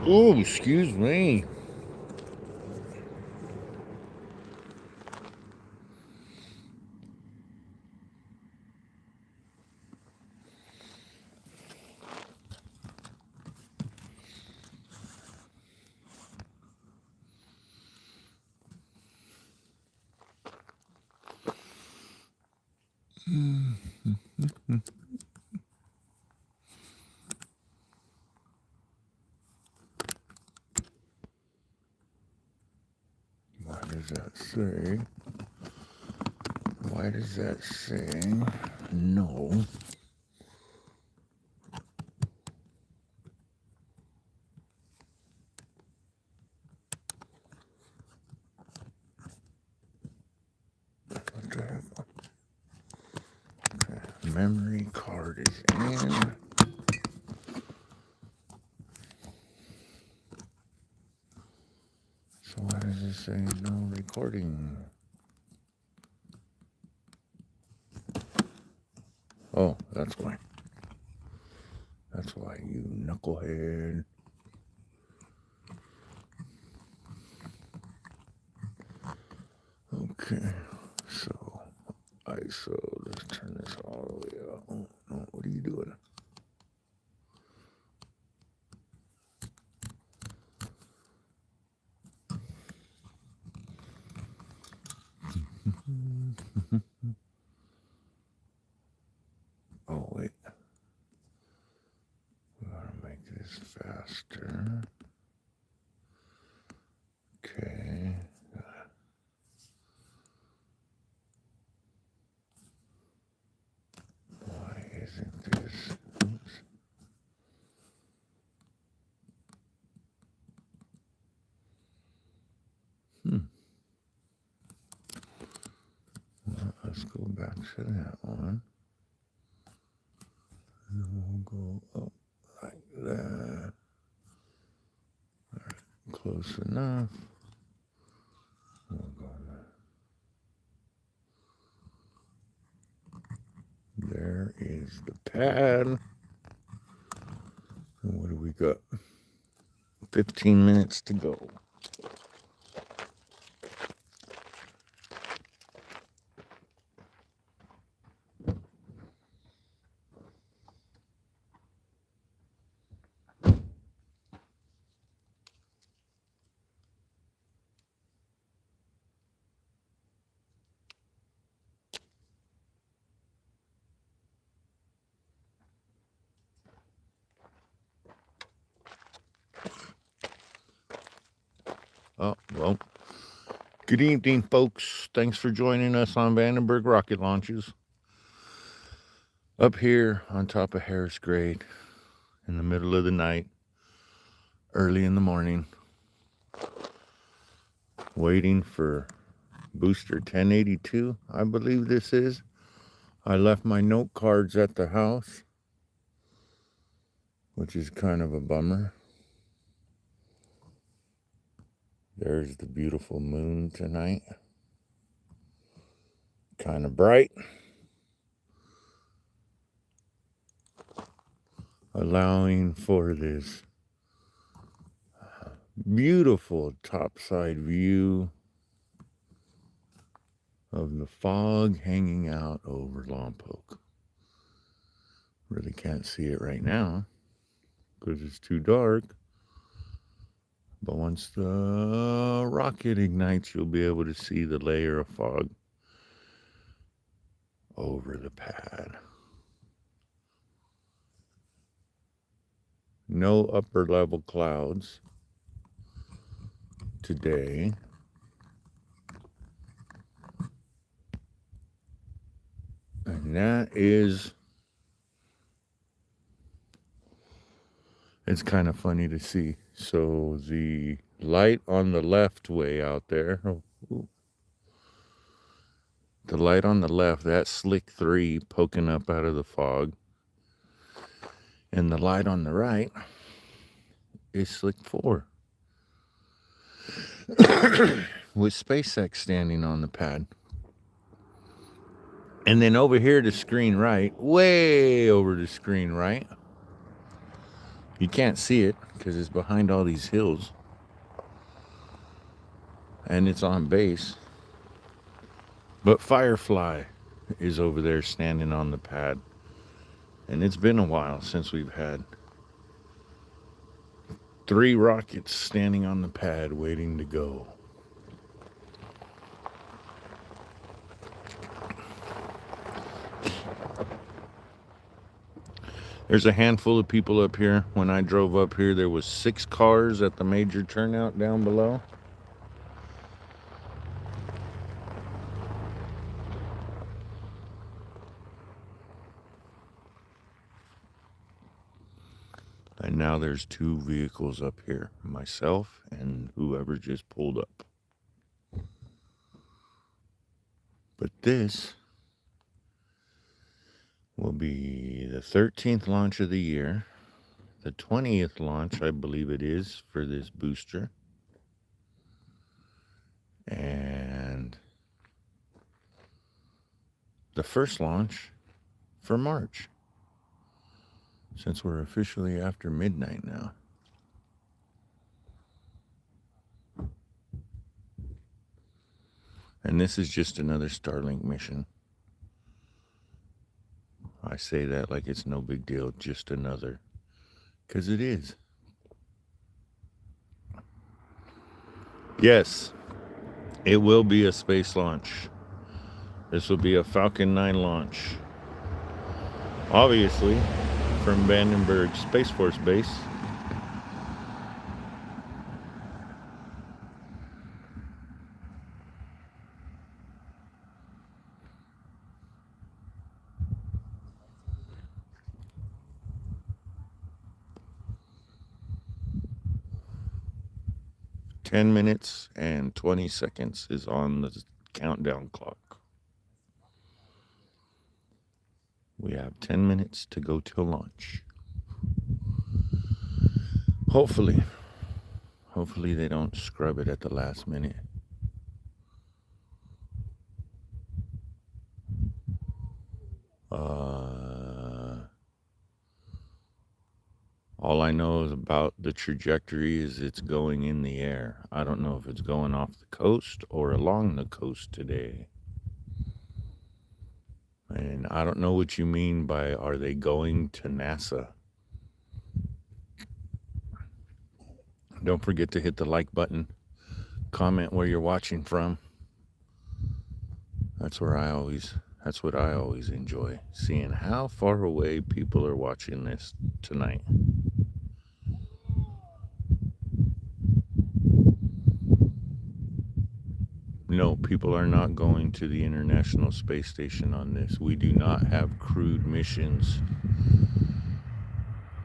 Oh, excuse me. Why does that say? Why does that say no? What the heck? Okay. Memory card is in. So why does it say no recording? Oh, that's why. That's why, you knucklehead. Okay, so ISO, let's turn this all the way up. Oh, no, what are you doing? Oh, wait. We want to make this faster. Okay. Why isn't this? Oops. Well, let's go back to that one. And we'll go up like that. All right, close enough. We'll go there is the pad. And what do we got? 15 minutes to go. Oh, well. Good evening, folks. Thanks for joining us on Vandenberg Rocket Launches. Up here on top of Harris Grade in the middle of the night, early in the morning, waiting for booster 1082, I believe this is. I left my note cards at the house, which is kind of a bummer. There's the beautiful moon tonight. Kind of bright. Allowing for this beautiful topside view of the fog hanging out over Lompoc. Really can't see it right now because it's too dark. But once the rocket ignites, you'll be able to see the layer of fog over the pad. No upper level clouds today. And that is, it's kind of funny to see. So the light on the left way out there, the light on the left, that's Slick 3 poking up out of the fog. And the light on the right is Slick 4 with SpaceX standing on the pad. And then over here to screen right, way over to screen right, you can't see it because it's behind all these hills. And it's on base. But Firefly is over there standing on the pad. And it's been a while since we've had 3 rockets standing on the pad waiting to go. There's a handful of people up here. When I drove up here, there was 6 cars at the major turnout down below. And now there's 2 vehicles up here, myself and whoever just pulled up. But this will be the 13th launch of the year, the 20th launch, I believe it is, for this booster. And the first launch for March, since we're officially after midnight now. And this is just another Starlink mission. I say that like it's no big deal, just another, because it is. Yes, it will be a space launch. This will be a Falcon 9 launch. Obviously, from Vandenberg Space Force Base. "10 minutes and 20 seconds is on the countdown clock. We have 10 minutes to go till launch. Hopefully they don't scrub it at the last minute. All I know is about the trajectory is it's going in the air. I don't know if it's going off the coast or along the coast today. And I don't know what you mean by, are they going to NASA? Don't forget to hit the like button. Comment where you're watching from. That's what I always enjoy, seeing how far away people are watching this tonight. No, people are not going to the International Space Station on this. We do not have crewed missions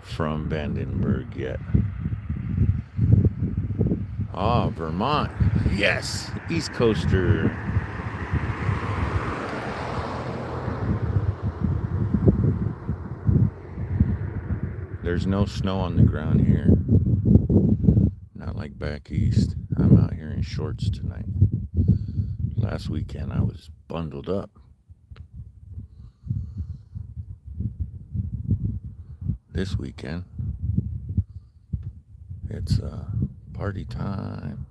from Vandenberg yet. Ah, Vermont. Yes, East Coaster. There's no snow on the ground here. Not like back east. I'm out here in shorts tonight. Last weekend I was bundled up. This weekend, it's party time.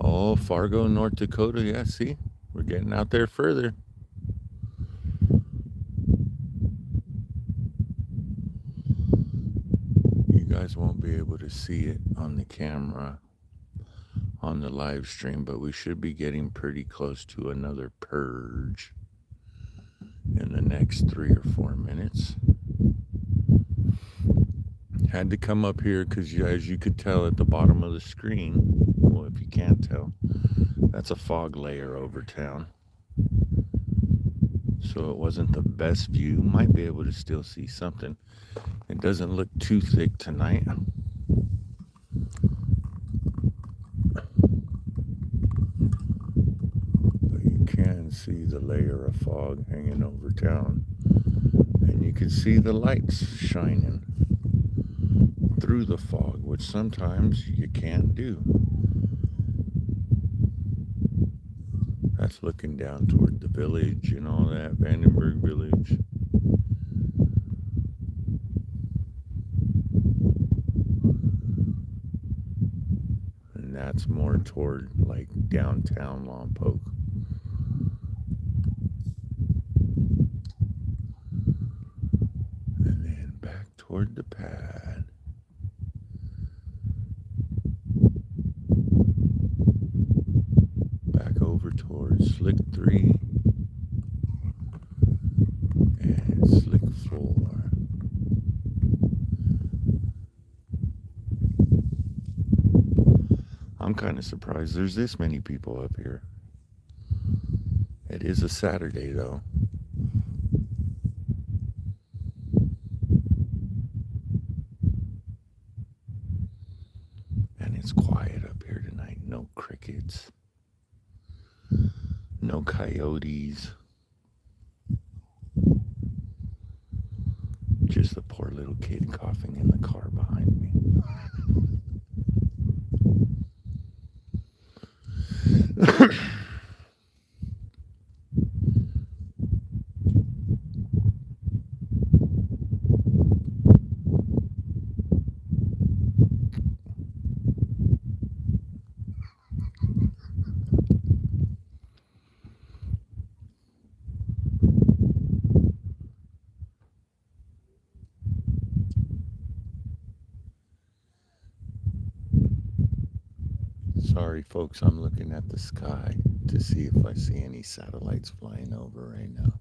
Oh, Fargo, North Dakota. Yeah, see? We're getting out there further. You guys won't be able to see it on the camera on the live stream, but we should be getting pretty close to another purge in the next 3 or 4 minutes. Had to come up here because, as you could tell at the bottom of the screen, well, if you can't tell, that's a fog layer over town. So it wasn't the best view. Might be able to still see something. It doesn't look too thick tonight. But you can see the layer of fog hanging over town. And you can see the lights shining through the fog, which sometimes you can't do. That's looking down toward the village and all that, Vandenberg Village. And that's more toward like downtown Lompoc. And then back toward the pad. Back over towards Slick 3 and Slick 4. I'm kind of surprised there's this many people up here. It is a Saturday though. And it's quiet up here tonight. No crickets. No coyotes. Just the poor little kid coughing in the car behind me. Sorry, folks, I'm looking at the sky to see if I see any satellites flying over right now.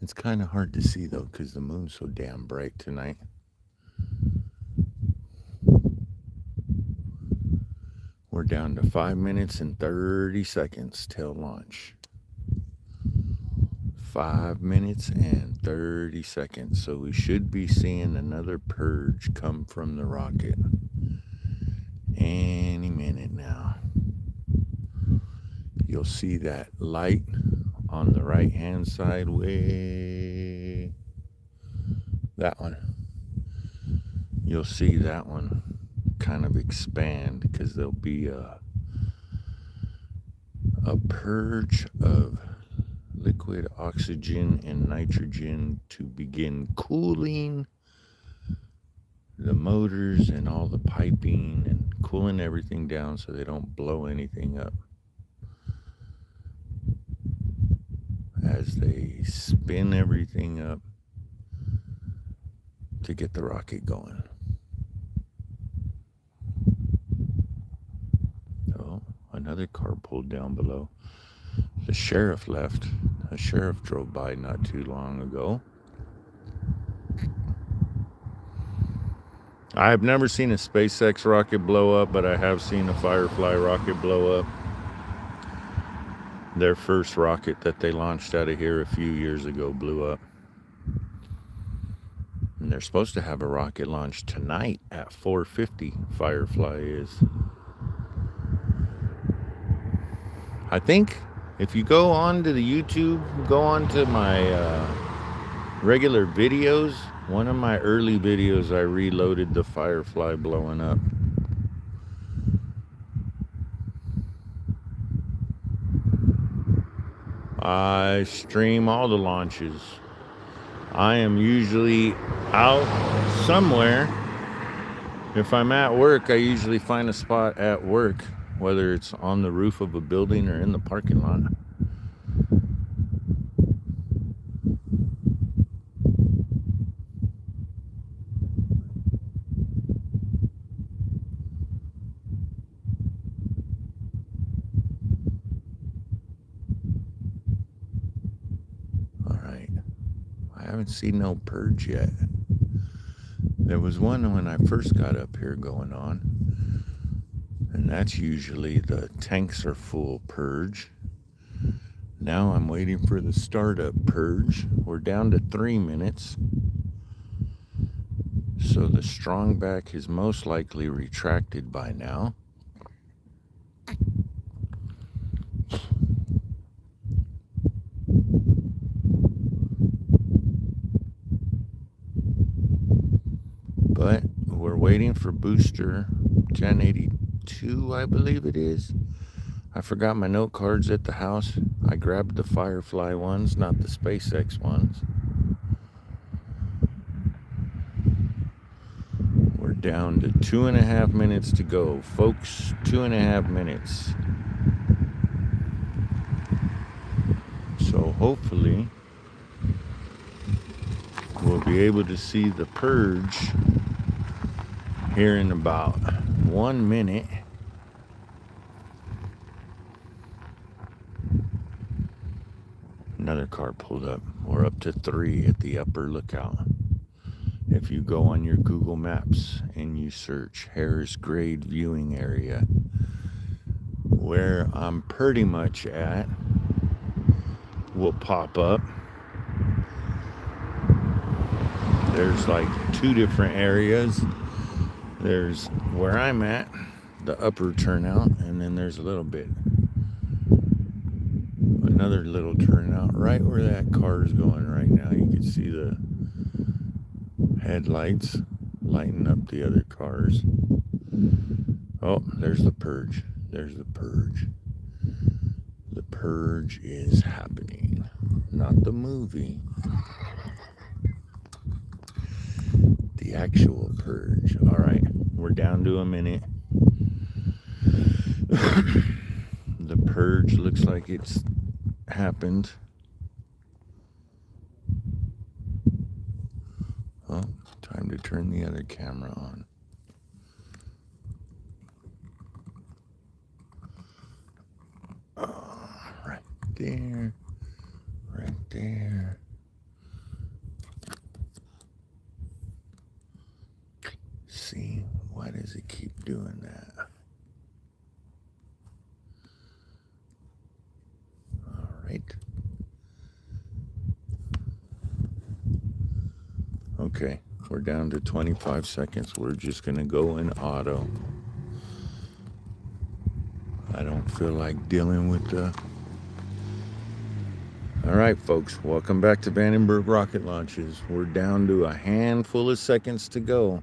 It's kind of hard to see, though, because the moon's so damn bright tonight. We're down to 5 minutes and 30 seconds till launch. 5 minutes and 30 seconds. So we should be seeing another purge come from the rocket any minute now. You'll see that light on the right hand side, way that one. You'll see that one kind of expand because there'll be a purge of liquid oxygen and nitrogen to begin cooling the motors and all the piping and cooling everything down so they don't blow anything up as they spin everything up to get the rocket going. Oh, another car pulled down below. The sheriff left. A sheriff drove by not too long ago. I have never seen a SpaceX rocket blow up, but I have seen a Firefly rocket blow up. Their first rocket that they launched out of here a few years ago blew up. And they're supposed to have a rocket launch tonight at 4:50. Firefly is. I think if you go on to the YouTube, go on to my regular videos, one of my early videos, I reloaded the Firefly blowing up. I stream all the launches. I am usually out somewhere. If I'm at work, I usually find a spot at work, whether it's on the roof of a building or in the parking lot. All right. I haven't seen no purge yet. There was one when I first got up here going on, and that's usually the tanks are full purge. Now I'm waiting for the startup purge. We're down to 3 minutes. So the strong back is most likely retracted by now. But we're waiting for booster 1082, I believe it is. I forgot my note cards at the house. I grabbed the Firefly ones, not the SpaceX ones. We're down to 2.5 minutes to go, folks. 2.5 minutes. So hopefully we'll be able to see the purge here in about 1 minute. Another car pulled up. We're up to 3 at the upper lookout. If you go on your Google Maps and you search Harris Grade Viewing Area, where I'm pretty much at will pop up. There's like 2 different areas. There's where I'm at, the upper turnout, and then there's another little turnout right where that car is going right now. You can see the headlights lighting up the other cars. Oh, there's the purge. There's the purge. The purge is happening. Not the movie. The actual purge. All right, we're down to a minute. The purge looks like it's happened. Oh, time to turn the other camera on. Oh, right there. Right there. See, why does it keep doing that? All right. Okay, we're down to 25 seconds. We're just going to go in auto. I don't feel like dealing with the... All right, folks, welcome back to Vandenberg Rocket Launches. We're down to a handful of seconds to go.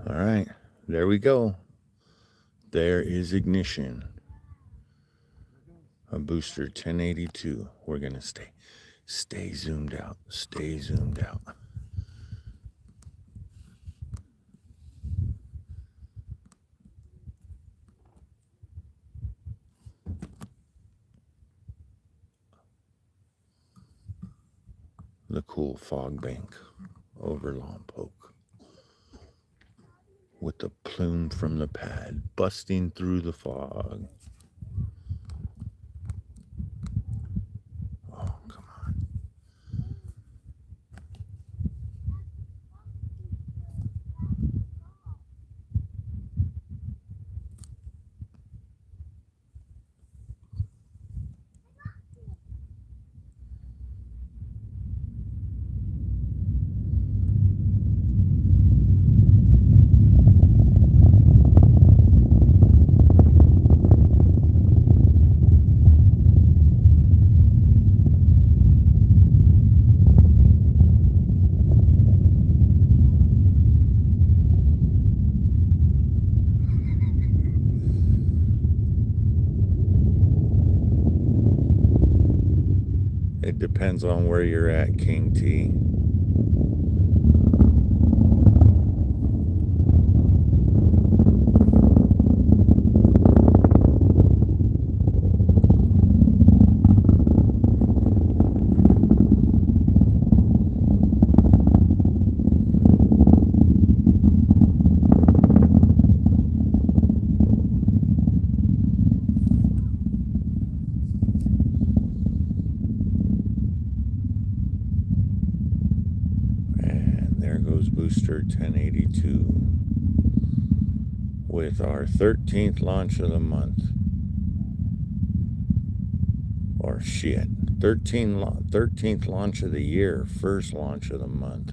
All right, there we go. There is ignition. A booster 1082. We're going to stay zoomed out. Stay zoomed out. The cool fog bank over Lompoc, with the plume from the pad busting through the fog. Oh, come on. It depends on where you're at, King T. Booster 1082 with our 13th launch of the month. Or shit, 13th launch of the year, first launch of the month.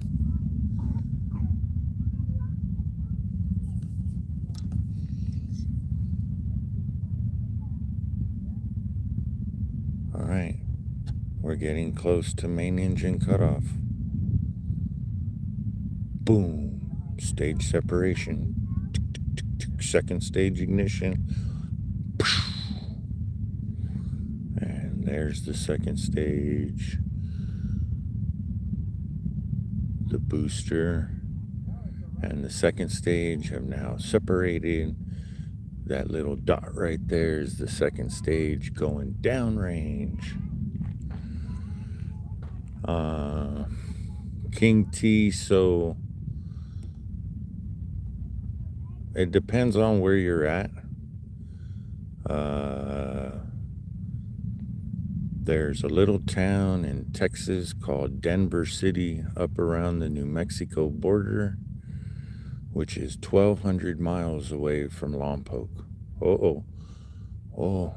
All right, we're getting close to main engine cutoff. Boom. Stage separation. Second stage ignition. And there's the second stage. The booster and the second stage have now separated. That little dot right there is the second stage going downrange. King T, so it depends on where you're at. There's a little town in Texas called Denver City up around the New Mexico border, which is 1,200 miles away from Lompoc. Oh,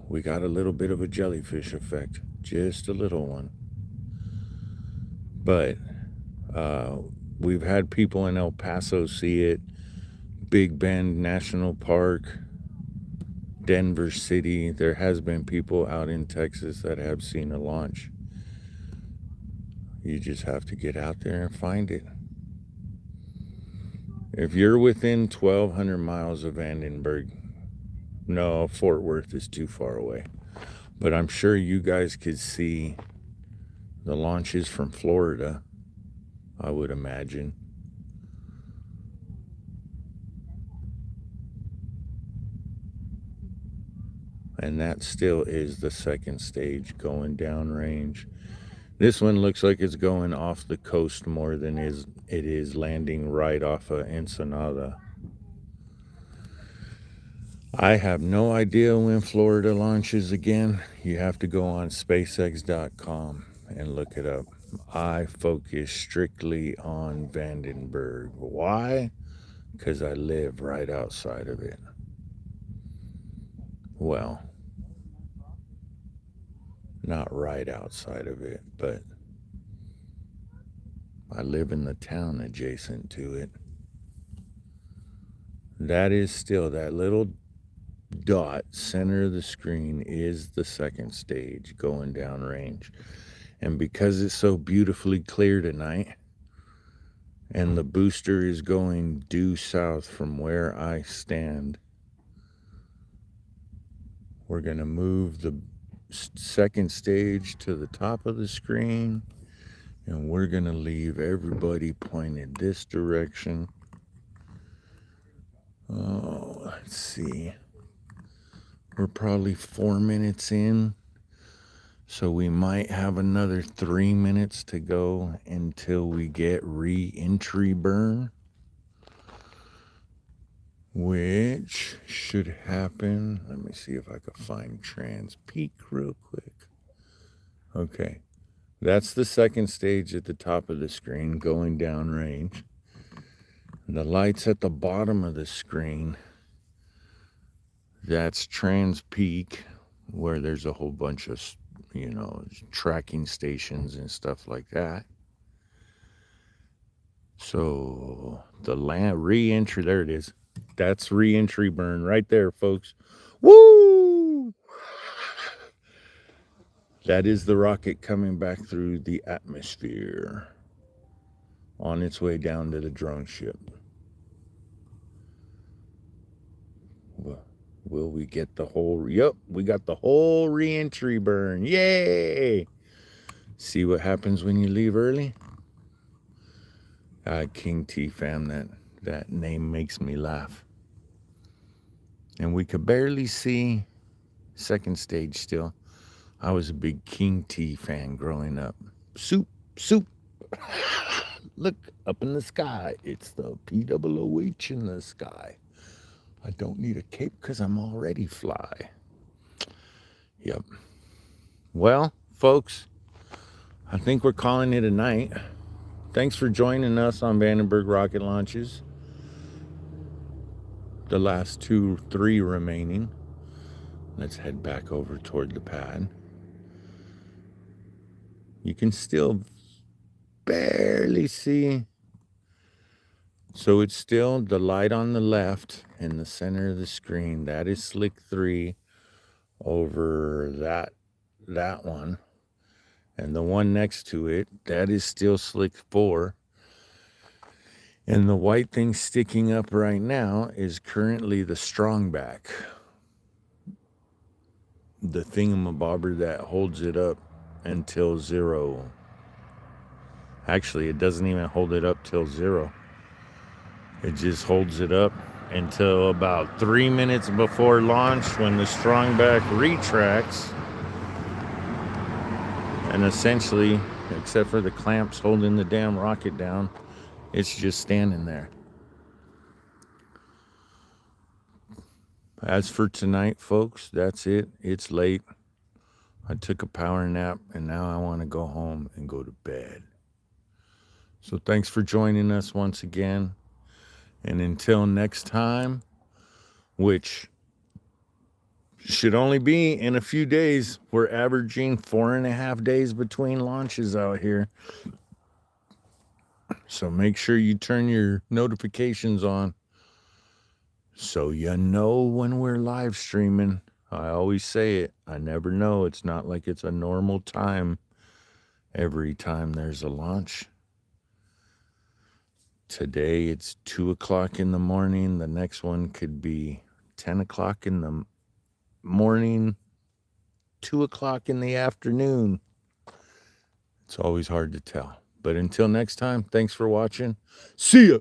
we got a little bit of a jellyfish effect, just a little one. But we've had people in El Paso see it, Big Bend National Park, Denver City. There has been people out in Texas that have seen a launch. You just have to get out there and find it. If you're within 1,200 miles of Vandenberg, no, Fort Worth is too far away. But I'm sure you guys could see the launches from Florida, I would imagine. And that still is the second stage going downrange. This one looks like it's going off the coast more than it is landing right off of Ensenada. I have no idea when Florida launches again. You have to go on spacex.com and look it up. I focus strictly on Vandenberg. Why? Because I live right outside of it. Well, not right outside of it, but I live in the town adjacent to it. That is still, that little dot center of the screen is the second stage going downrange. And because it's so beautifully clear tonight, and the booster is going due south from where I stand, we're going to move the second stage to the top of the screen, and we're going to leave everybody pointed this direction. Oh, let's see. We're probably 4 minutes in, so we might have another 3 minutes to go until we get re-entry burn, which should happen. Let me see if I can find trans peak real quick. Okay, that's the second stage at the top of the screen going downrange. The lights at the bottom of the screen, that's trans peak, where there's a whole bunch of, tracking stations and stuff like that. So the re-entry, there it is. That's re-entry burn right there, folks. Woo! That is the rocket coming back through the atmosphere on its way down to the drone ship. Will we get the whole? Yep, we got the whole re-entry burn. Yay! See what happens when you leave early? King T fam, that name makes me laugh. And we could barely see second stage still. I was a big King T fan growing up. Soup. Look up in the sky. It's the POOH in the sky. I don't need a cape because I'm already fly. Yep. Well, folks, I think we're calling it a night. Thanks for joining us on Vandenberg rocket launches. The last 3 remaining. Let's head back over toward the pad. You can still barely see. So it's still the light on the left in the center of the screen. That is Slick 3 over that one. And the one next to it, that is still Slick 4. And the white thing sticking up right now is currently the strongback. The thingamabobber that holds it up until zero. Actually, it doesn't even hold it up till zero. It just holds it up until about 3 minutes before launch when the strongback retracts. And essentially, except for the clamps holding the damn rocket down, it's just standing there. As for tonight, folks, that's it. It's late. I took a power nap, and now I want to go home and go to bed. So thanks for joining us once again. And until next time, which should only be in a few days, we're averaging 4.5 days between launches out here. So make sure you turn your notifications on so you know when we're live streaming. I always say it. I never know. It's not like it's a normal time every time there's a launch. Today it's 2 o'clock in the morning. The next one could be 10 o'clock in the morning, 2 o'clock in the afternoon. It's always hard to tell. But until next time, thanks for watching. See ya.